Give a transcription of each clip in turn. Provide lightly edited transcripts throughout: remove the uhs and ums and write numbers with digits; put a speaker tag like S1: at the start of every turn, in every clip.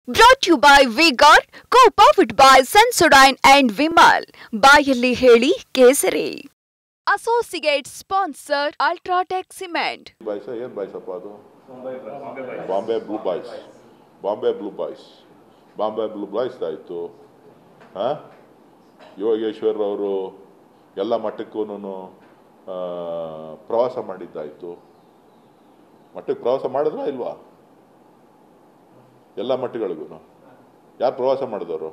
S1: Brought to you by V-Guard, co-powered by Sensodyne and Vimal. ಬಾಯಲ್ಲಿ ಹೇಳಿ ಕೇಸರಿ. Associate sponsor Ultratech Cement.
S2: ಏನು ಬಾಯ್ಸಪ್ಪ ಅದು? Bombay blue boys. Bombay blue boys. Bombay blue boys ಆಯಿತು. ಯೋಗೇಶ್ವರ್ ಅವರು ಎಲ್ಲ ಮಟ್ಟಕ್ಕೂ ಪ್ರವಾಸ ಮಾಡಿದ್ದಾಯಿತು. ಮಟ್ಟಕ್ಕೆ ಪ್ರವಾಸ ಮಾಡಿದ್ರಾ ಇಲ್ವಾ? ಎಲ್ಲ ಮಟ್ಟಗಳಿಗೂ ಯಾರು ಪ್ರವಾಸ ಮಾಡಿದವರು?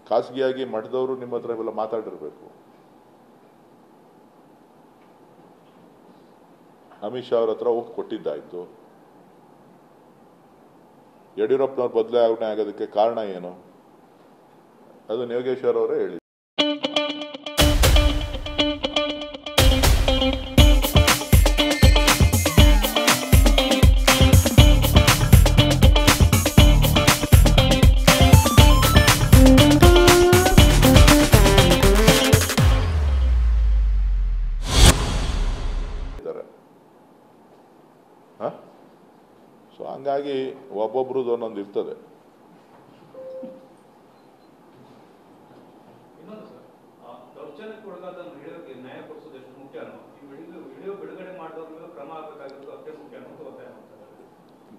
S2: ಖಾಸಗಿಯಾಗಿ ಮಠದವರು ನಿಮ್ಮ ಹತ್ರ ಇವೆಲ್ಲ ಮಾತಾಡಿರ್ಬೇಕು. ಅಮಿತ್ ಶಾ ಅವ್ರ ಹತ್ರ ಹೋಗಿ ಕೊಟ್ಟಿದ್ದಾಯ್ತು. ಯಡಿಯೂರಪ್ಪನವ್ರ ಬದಲಾವಣೆ ಆಗೋದಕ್ಕೆ ಕಾರಣ ಏನು? ಅದನ್ನು ಯೋಗೇಶ್ವರ್ ಅವರೇ ಹೇಳಿ. ಸೊ ಹಂಗಾಗಿ ಒಬ್ಬೊಬ್ರದ್ದು ಒಂದೊಂದು ಇರ್ತದೆ.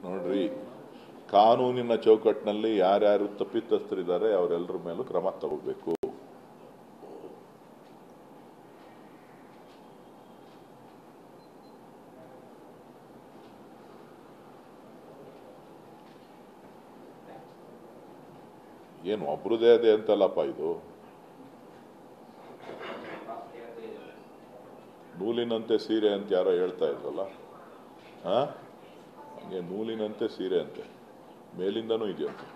S2: ನೋಡ್ರಿ, ಕಾನೂನಿನ ಚೌಕಟ್ಟಿನಲ್ಲಿ ಯಾರ್ಯಾರು ತಪ್ಪಿತಸ್ಥರಿದ್ದಾರೆ ಅವರೆಲ್ಲರ ಮೇಲೂ ಕ್ರಮ ತಗೋಬೇಕು. ಏನು ಒಬ್ರದೇ ಅದೇ ಅಂತಲ್ಲಪ್ಪ, ಇದು ನೂಲಿನಂತೆ ಸೀರೆ ಅಂತ ಯಾರೋ ಹೇಳ್ತಾ ಇದ್ರಲ್ಲ, ಹಂಗೆ ನೂಲಿನಂತೆ ಸೀರೆ ಅಂತೆ, ಮೇಲಿಂದನೂ ಇದೆಯಂತೆ.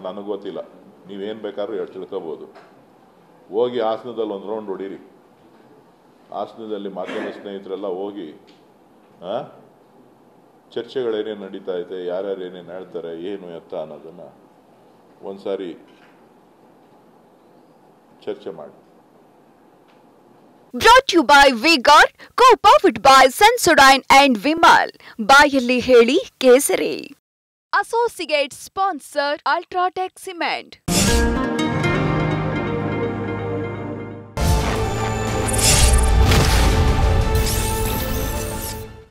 S2: ನನಗೆ ಗೊತ್ತಿಲ್ಲ, ನೀವೇನು ಬೇಕಾದ್ರೂ ತಿಳ್ಕೋಬಹುದು. ಹೋಗಿ ಹಾಸನದಲ್ಲಿ ಒಂದು ರೌಂಡ್ ಹೊಡೀರಿ. ಹಾಸನದಲ್ಲಿ ಮಾಧ್ಯಮ ಸ್ನೇಹಿತರೆಲ್ಲ ಹೋಗಿ ಚರ್ಚೆಗಳೇನೇನು ನಡೀತಾ ಇದೆ, ಯಾರ್ಯಾರು ಏನೇನು ಹೇಳ್ತಾರೆ, ಏನು ಎತ್ತ ಅನ್ನೋದನ್ನ ಒಂದ್ಸಾರಿ ಚರ್ಚೆ ಮಾಡಿ.
S1: Brought to you by V-Guard, co-powered by Sensodyne and Vimal. ಬಾಯಲ್ಲಿ ಹೇಳಿ ಕೇಸರಿ. Associate sponsor Ultratech Cement.